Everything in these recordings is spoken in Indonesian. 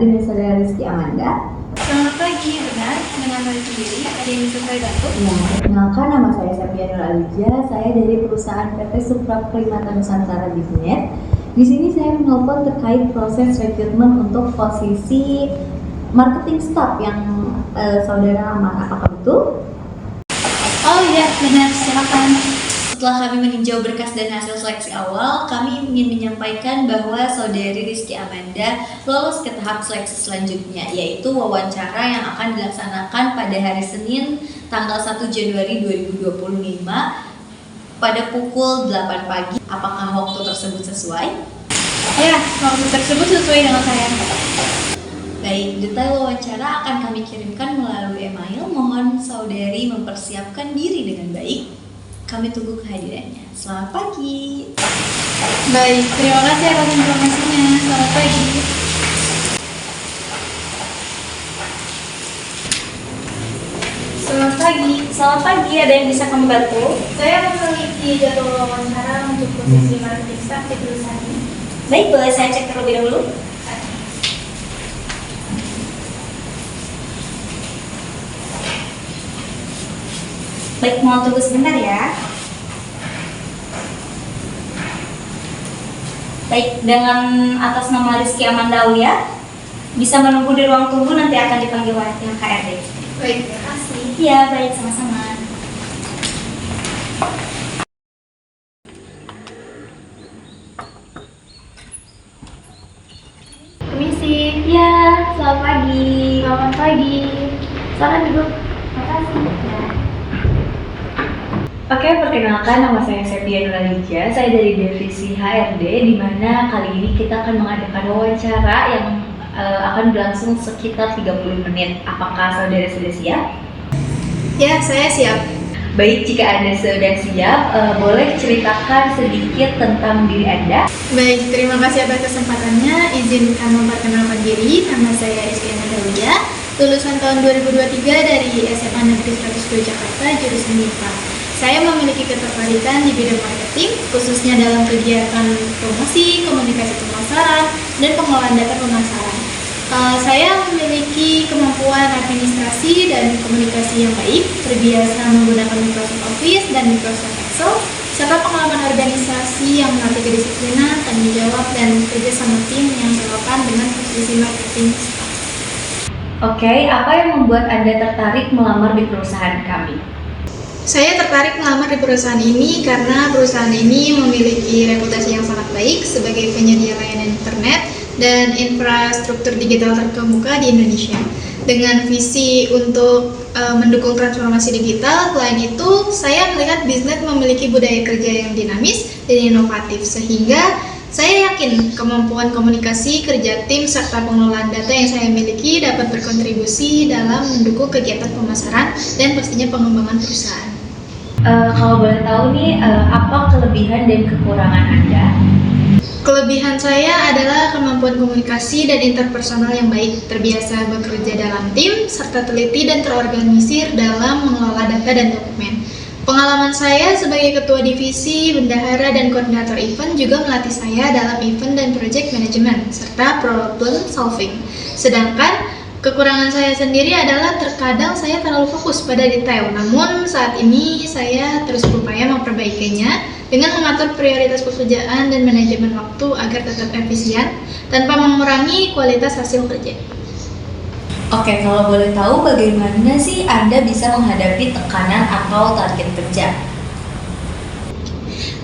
dengan saudara Rizky Amanda. Selamat pagi, benar? Dengan saya sendiri, ada yang bisa saya bantu? Ya, perkenalkan nama saya Sepia Nur Alija. Saya dari perusahaan PT Supra Primata Nusantara Bisnet. Di sini saya menelpon terkait proses rekrutmen untuk posisi marketing staff yang saudara lamar. Apakah betul? Oh iya, benar, silakan. Setelah kami meninjau berkas dan hasil seleksi awal, kami ingin menyampaikan bahwa saudari Rizky Amanda lolos ke tahap seleksi selanjutnya, yaitu wawancara yang akan dilaksanakan pada hari Senin tanggal 1 Januari 2025 pada pukul 8 pagi. Apakah waktu tersebut sesuai? Ya, waktu tersebut sesuai dengan saya. Baik, detail wawancara akan kami kirimkan melalui email. Mohon saudari mempersiapkan diri dengan baik. Kami tunggu kehadirannya. Selamat pagi. Baik, terima kasih atas informasinya. Selamat pagi. Selamat pagi. Selamat pagi, ada yang bisa kami bantu? Saya memiliki jadwal wawancara untuk posisi marketing staff di perusahaan ini. Baik, boleh saya cek terlebih dahulu? Baik, mohon tunggu sebentar ya. Baik, dengan atas nama Rizky Amanda Aulia, bisa menunggu di ruang tunggu, nanti akan dipanggil oleh pihak HRD. Baik, terima kasih. Iya, baik, sama-sama. Permisi. Iya, selamat pagi. Selamat pagi. Silakan duduk. Terima kasih. Ya. Oke, perkenalkan nama saya Sepia Nur Alija. Saya dari divisi HRD, di mana kali ini kita akan mengadakan wawancara yang akan berlangsung sekitar 30 menit. Apakah saudara sudah siap? Ya, saya siap. Baik, jika Anda sudah siap, boleh ceritakan sedikit tentang diri Anda? Baik, terima kasih atas kesempatannya. Izinkan memperkenalkan diri. Nama saya Rizky Amanda Aulia, lulusan tahun 2023 dari SMA Negeri 102 Jakarta, jurusan MIPA. Saya memiliki ketertarikan di bidang marketing, khususnya dalam kegiatan promosi, komunikasi pemasaran, dan pengelolaan data pemasaran. Saya memiliki kemampuan administrasi dan komunikasi yang baik, terbiasa menggunakan Microsoft Office dan Microsoft Excel, serta pengalaman organisasi yang melatih kedisiplinan, tanggung jawab, dan kerja sama tim yang relevan dengan posisi marketing staff. Oke, apa yang membuat Anda tertarik melamar di perusahaan kami? Saya tertarik melamar di perusahaan ini karena perusahaan ini memiliki reputasi yang sangat baik sebagai penyedia layanan internet dan infrastruktur digital terkemuka di Indonesia. Dengan visi untuk mendukung transformasi digital, selain itu saya melihat bisnis memiliki budaya kerja yang dinamis dan inovatif, sehingga saya yakin kemampuan komunikasi, kerja tim, serta pengelolaan data yang saya miliki dapat berkontribusi dalam mendukung kegiatan pemasaran dan pastinya pengembangan perusahaan. Kalau boleh tahu nih, apa kelebihan dan kekurangan Anda? Kelebihan saya adalah kemampuan komunikasi dan interpersonal yang baik, terbiasa bekerja dalam tim, serta teliti dan terorganisir dalam mengelola data dan dokumen. Pengalaman saya sebagai ketua divisi, bendahara, dan koordinator event juga melatih saya dalam event dan project management, serta problem solving. Sedangkan kekurangan saya sendiri adalah terkadang saya terlalu fokus pada detail, namun saat ini saya terus berupaya memperbaikinya dengan mengatur prioritas pekerjaan dan manajemen waktu agar tetap efisien tanpa mengurangi kualitas hasil kerja. Oke, kalau boleh tahu bagaimana sih Anda bisa menghadapi tekanan atau target kerja?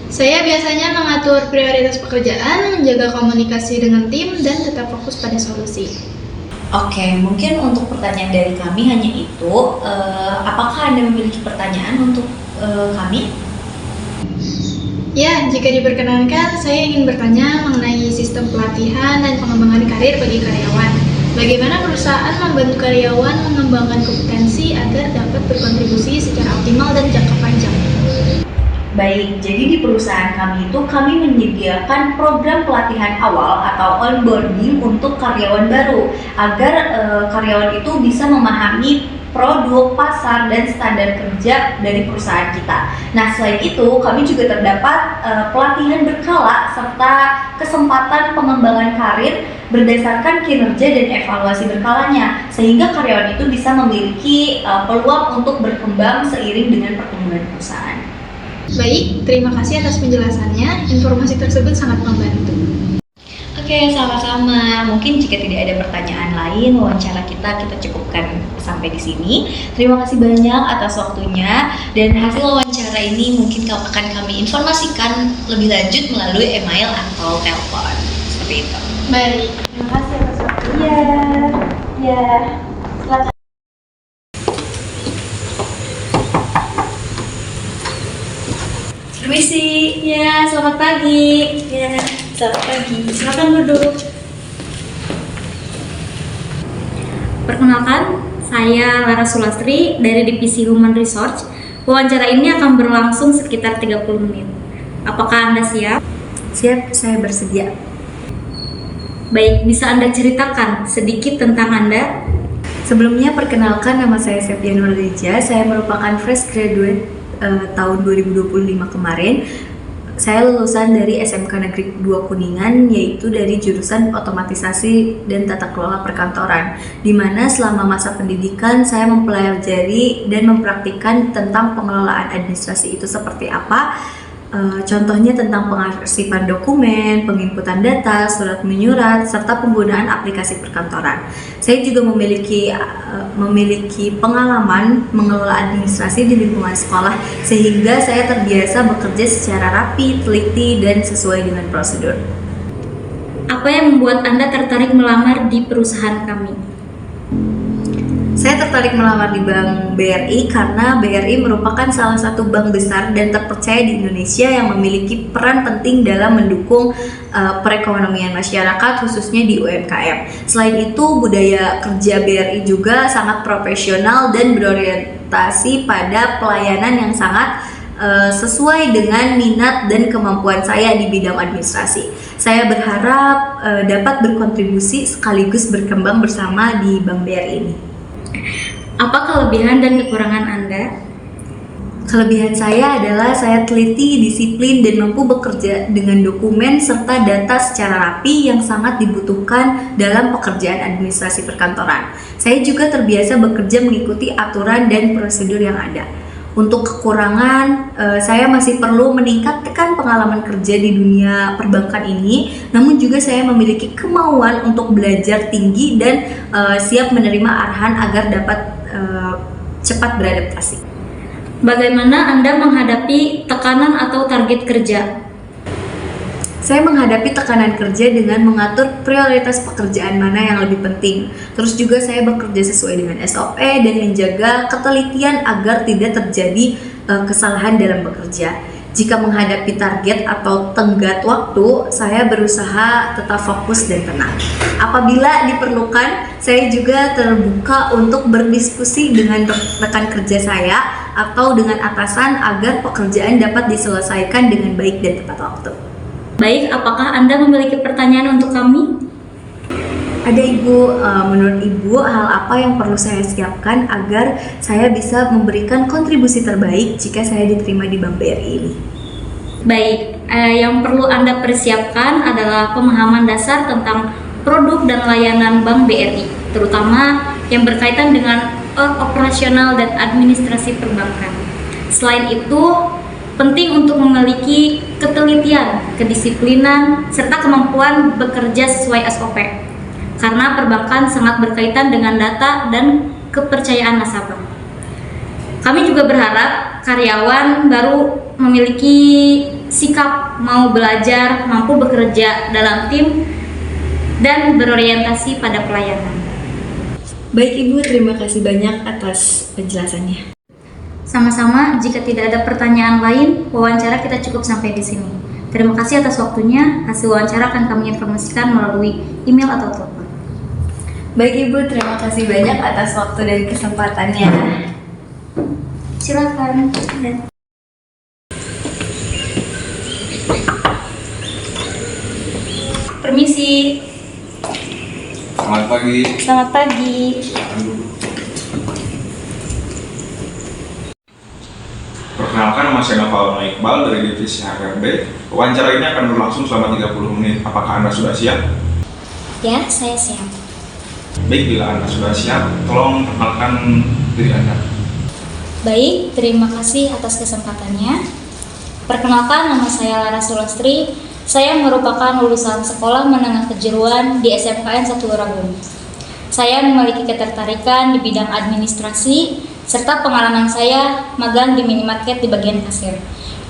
Saya biasanya mengatur prioritas pekerjaan, menjaga komunikasi dengan tim, dan tetap fokus pada solusi. Oke, mungkin untuk pertanyaan dari kami hanya itu. Apakah Anda memiliki pertanyaan untuk kami? Ya, jika diperkenankan, saya ingin bertanya mengenai sistem pelatihan dan pengembangan karir bagi karyawan. Bagaimana perusahaan membantu karyawan mengembangkan kompetensi agar dapat berkontribusi secara optimal dan jangka panjang? Baik, jadi di perusahaan kami itu kami menyediakan program pelatihan awal atau onboarding untuk karyawan baru agar karyawan itu bisa memahami produk, pasar, dan standar kerja dari perusahaan kita. Nah, selain itu, kami juga terdapat pelatihan berkala serta kesempatan pengembangan karir berdasarkan kinerja dan evaluasi berkalanya, sehingga karyawan itu bisa memiliki peluang untuk berkembang seiring dengan pertumbuhan perusahaan. Baik, terima kasih atas penjelasannya. Informasi tersebut sangat membantu. Oke, sama-sama. Mungkin jika tidak ada pertanyaan lain, wawancara kita cukupkan sampai di sini. Terima kasih banyak atas waktunya, dan hasil wawancara ini mungkin akan kami informasikan lebih lanjut melalui email atau telepon. Seperti itu. Baik, terima kasih atas waktunya. Ya. Silakan. Permisi. Ya, selamat pagi. Ya, selamat pagi. Silakan duduk. Perkenalkan, saya Lara Sulastri dari Divisi Human Resource. Wawancara ini akan berlangsung sekitar 30 menit. Apakah Anda siap? Siap, saya bersedia. Baik, bisa Anda ceritakan sedikit tentang Anda? Sebelumnya, perkenalkan, nama saya Septia Nurlija. Saya merupakan fresh graduate tahun 2025 kemarin. Saya lulusan dari SMK Negeri 2 Kuningan, yaitu dari jurusan Otomatisasi dan Tata Kelola Perkantoran, di mana selama masa pendidikan saya mempelajari dan mempraktikkan tentang pengelolaan administrasi itu seperti apa. Contohnya tentang pengarsipan dokumen, penginputan data, surat menyurat, serta penggunaan aplikasi perkantoran. Saya juga memiliki pengalaman mengelola administrasi di lingkungan sekolah, sehingga saya terbiasa bekerja secara rapi, teliti, dan sesuai dengan prosedur. Apa yang membuat Anda tertarik melamar di perusahaan kami? Saya tertarik melamar di Bank BRI karena BRI merupakan salah satu bank besar dan terpercaya di Indonesia yang memiliki peran penting dalam mendukung perekonomian masyarakat, khususnya di UMKM. Selain itu, budaya kerja BRI juga sangat profesional dan berorientasi pada pelayanan yang sangat sesuai dengan minat dan kemampuan saya di bidang administrasi. Saya berharap dapat berkontribusi sekaligus berkembang bersama di Bank BRI ini. Apa kelebihan dan kekurangan Anda? Kelebihan saya adalah saya teliti, disiplin, dan mampu bekerja dengan dokumen serta data secara rapi yang sangat dibutuhkan dalam pekerjaan administrasi perkantoran. Saya juga terbiasa bekerja mengikuti aturan dan prosedur yang ada. Untuk kekurangan, saya masih perlu meningkatkan pengalaman kerja di dunia perbankan ini, namun juga saya memiliki kemauan untuk belajar tinggi dan siap menerima arahan agar dapat cepat beradaptasi. Bagaimana Anda menghadapi tekanan atau target kerja? Saya menghadapi tekanan kerja dengan mengatur prioritas pekerjaan mana yang lebih penting. Terus juga saya bekerja sesuai dengan SOP dan menjaga ketelitian agar tidak terjadi kesalahan dalam bekerja. Jika menghadapi target atau tenggat waktu, saya berusaha tetap fokus dan tenang. Apabila diperlukan, saya juga terbuka untuk berdiskusi dengan rekan kerja saya atau dengan atasan agar pekerjaan dapat diselesaikan dengan baik dan tepat waktu. Baik, apakah Anda memiliki pertanyaan untuk kami? Ada Ibu, menurut Ibu hal apa yang perlu saya siapkan agar saya bisa memberikan kontribusi terbaik jika saya diterima di Bank BRI ini? Baik, yang perlu Anda persiapkan adalah pemahaman dasar tentang produk dan layanan Bank BRI, terutama yang berkaitan dengan operasional dan administrasi perbankan. Selain itu, penting untuk memiliki ketelitian, kedisiplinan, serta kemampuan bekerja sesuai SOP. Karena perbankan sangat berkaitan dengan data dan kepercayaan nasabah. Kami juga berharap karyawan baru memiliki sikap mau belajar, mampu bekerja dalam tim, dan berorientasi pada pelayanan. Baik Ibu, terima kasih banyak atas penjelasannya. Sama-sama, jika tidak ada pertanyaan lain, wawancara kita cukup sampai di sini. Terima kasih atas waktunya. Hasil wawancara akan kami informasikan melalui email atau telepon. Baik Ibu, terima kasih banyak atas waktu dan kesempatannya. Silakan. Permisi. Selamat pagi. Selamat pagi. Silakan duduk. Perkenalkan, nama saya Noval Iqbal dari Divisi HRD. Wawancara ini akan berlangsung selama 30 menit. Apakah Anda sudah siap? Ya, saya siap. Baik, bila Anda sudah siap, tolong perkenalkan diri Anda. Baik, terima kasih atas kesempatannya. Perkenalkan, nama saya Lara Sulastri. Saya merupakan lulusan Sekolah Menengah Kejuruan di SMKN 1 Ragun. Saya memiliki ketertarikan di bidang administrasi, serta pengalaman saya magang di minimarket di bagian kasir,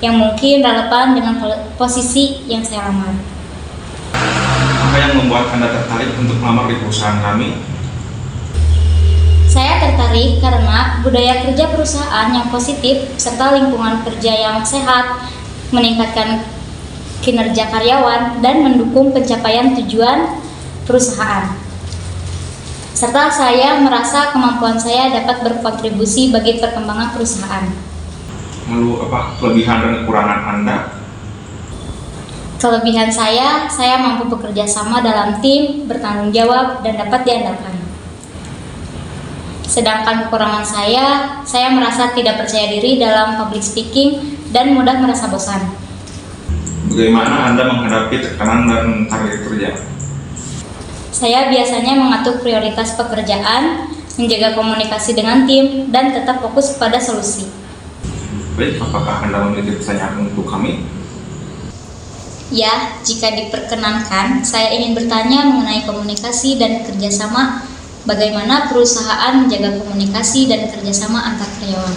yang mungkin relevan dengan posisi yang saya lamar. Apa yang membuat Anda tertarik untuk melamar di perusahaan kami? Saya tertarik karena budaya kerja perusahaan yang positif serta lingkungan kerja yang sehat meningkatkan kinerja karyawan dan mendukung pencapaian tujuan perusahaan. Serta saya merasa kemampuan saya dapat berkontribusi bagi perkembangan perusahaan. Lalu apa kelebihan dan kekurangan Anda? Kelebihan saya mampu bekerja sama dalam tim, bertanggung jawab, dan dapat diandalkan. Sedangkan kekurangan saya merasa tidak percaya diri dalam public speaking dan mudah merasa bosan. Bagaimana Anda menghadapi tekanan dan target kerja? Saya biasanya mengatur prioritas pekerjaan, menjaga komunikasi dengan tim, dan tetap fokus pada solusi. Baik, apakah Anda memiliki pertanyaan untuk kami? Ya, jika diperkenankan, saya ingin bertanya mengenai komunikasi dan kerjasama. Bagaimana perusahaan menjaga komunikasi dan kerjasama antar karyawan?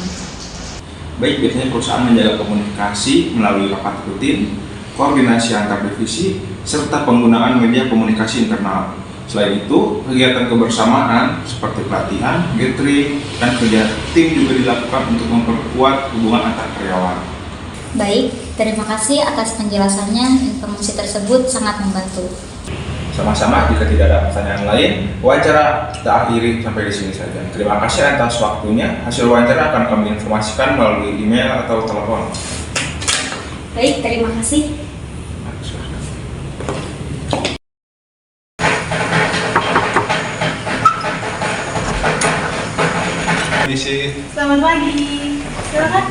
Baik, biasanya perusahaan menjaga komunikasi melalui rapat rutin, koordinasi antar divisi, serta penggunaan media komunikasi internal. Selain itu, kegiatan kebersamaan seperti pelatihan, gathering, dan kerja tim juga dilakukan untuk memperkuat hubungan antar karyawan. Baik, terima kasih atas penjelasannya. Informasi tersebut sangat membantu. Sama-sama, jika tidak ada pertanyaan lain, wawancara kita akhiri sampai di sini saja. Terima kasih atas waktunya. Hasil wawancara akan kami informasikan melalui email atau telepon. Baik, terima kasih. Selamat pagi. Silakan.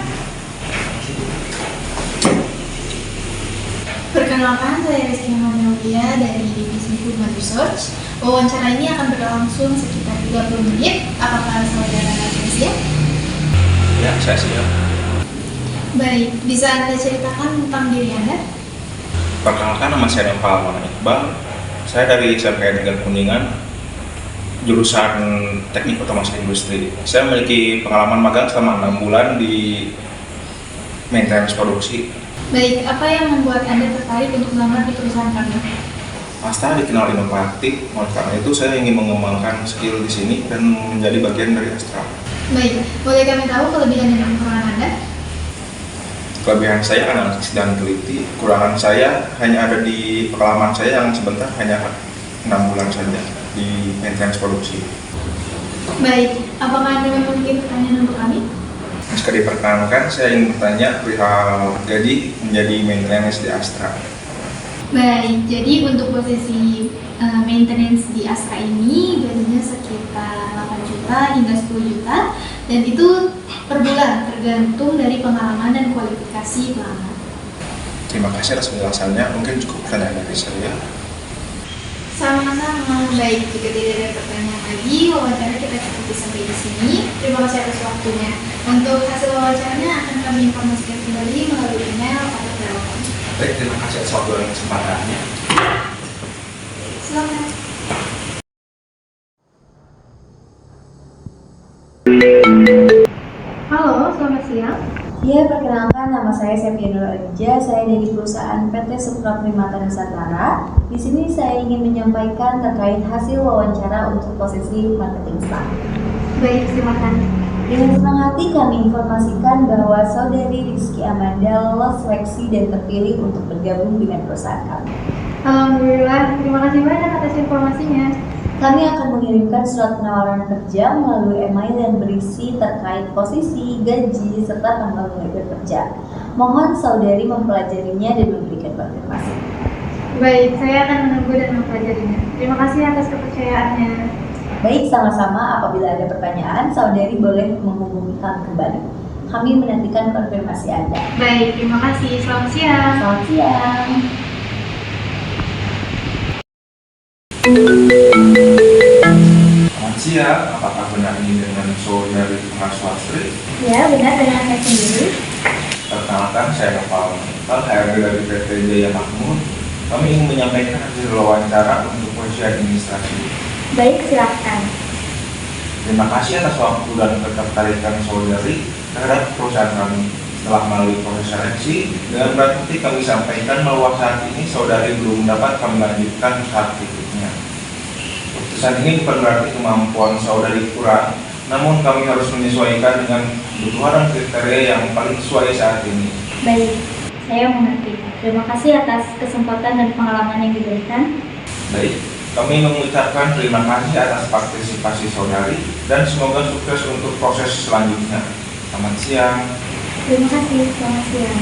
Perkenalkan, saya Rizky Muhammadiyah dari Divisi Human Research. Wawancara ini akan berlangsung sekitar 30 menit. Apakah saudara siap? Ya, saya siap. Baik, bisa Anda ceritakan tentang diri Anda? Perkenalkan, nama saya Noval Iqbal. Saya dari SMKN Negara Kuningan, jurusan Teknik Otomasi Industri. Saya memiliki pengalaman magang selama 6 bulan di maintenance produksi. Baik, apa yang membuat Anda tertarik untuk melamar di perusahaan kami? Astra dikenal inovatif, oleh karena itu saya ingin mengembangkan skill di sini dan menjadi bagian dari Astra. Baik, boleh kami tahu kelebihan dan kekurangan Anda? Kelebihan saya analisis dan teliti, kekurangan saya hanya ada di pengalaman saya yang sebentar, hanya 6 bulan saja di maintenance produksi. Baik, apakah Anda memiliki pertanyaan untuk kami? Jika diperkenankan, saya ingin bertanya perihal gaji menjadi maintenance di Astra. Baik, jadi untuk posisi maintenance di Astra ini gajinya sekitar 8 juta hingga 10 juta, dan itu per bulan tergantung dari pengalaman dan kualifikasi pelamar. Terima kasih atas penjelasannya. Mungkin cukup pertanyaan dari saya. Sama-sama. Baik, jika tidak ada pertanyaan lagi, wawancara kita cukupi sampai di sini. Terima kasih atas waktunya. Untuk hasil wawancaranya akan kami informasikan kembali melalui email atau telepon. Baik, terima kasih atas waktu dan kesempatannya. Silakan. Halo, selamat siang. Ya, perkenalkan, nama saya Sepia Nur Alija. Saya dari perusahaan PT Supra Primata Nusantara. Di sini saya ingin menyampaikan terkait hasil wawancara untuk posisi marketing staff. Baik, silakan. Dengan senang hati kami informasikan bahwa saudari Rizky Amanda lolos seleksi dan terpilih untuk bergabung dengan perusahaan kami. Alhamdulillah, terima kasih banyak atas informasinya. Kami akan mengirimkan surat penawaran kerja melalui email yang berisi terkait posisi, gaji, serta tanggal mulai bekerja. Mohon saudari mempelajarinya dan memberikan konfirmasi. Baik, saya akan menunggu dan mempelajarinya. Terima kasih atas kepercayaannya. Baik, sama-sama. Apabila ada pertanyaan, saudari boleh menghubungi kami kembali. Kami menantikan konfirmasi Anda. Baik, terima kasih. Selamat siang. Selamat siang. Selamat siang, apakah benar ini dengan saudari pengasuh Astri? Ya, benar dengan saya sendiri. Perkenalkan, saya Noval Mental, HRD dari PT Jaya Makmur. Kami ingin menyampaikan hasil wawancara untuk posisi administrasi. Baik, silakan. Terima kasih atas waktu dan ketertarikan saudari terhadap perusahaan kami. Setelah melalui proses seleksi, dengan berat hati kami sampaikan bahwa saat ini saudari belum dapat kami lanjutkan saat berikutnya. Keputusan ini bukan berarti kemampuan saudari kurang, namun kami harus menyesuaikan dengan kebutuhan dan kriteria yang paling sesuai saat ini. Baik, saya mengerti. Terima kasih atas kesempatan dan pengalaman yang diberikan. Baik, kami mengucapkan terima kasih atas partisipasi saudari dan semoga sukses untuk proses selanjutnya. Selamat siang. Terima kasih, selamat siang.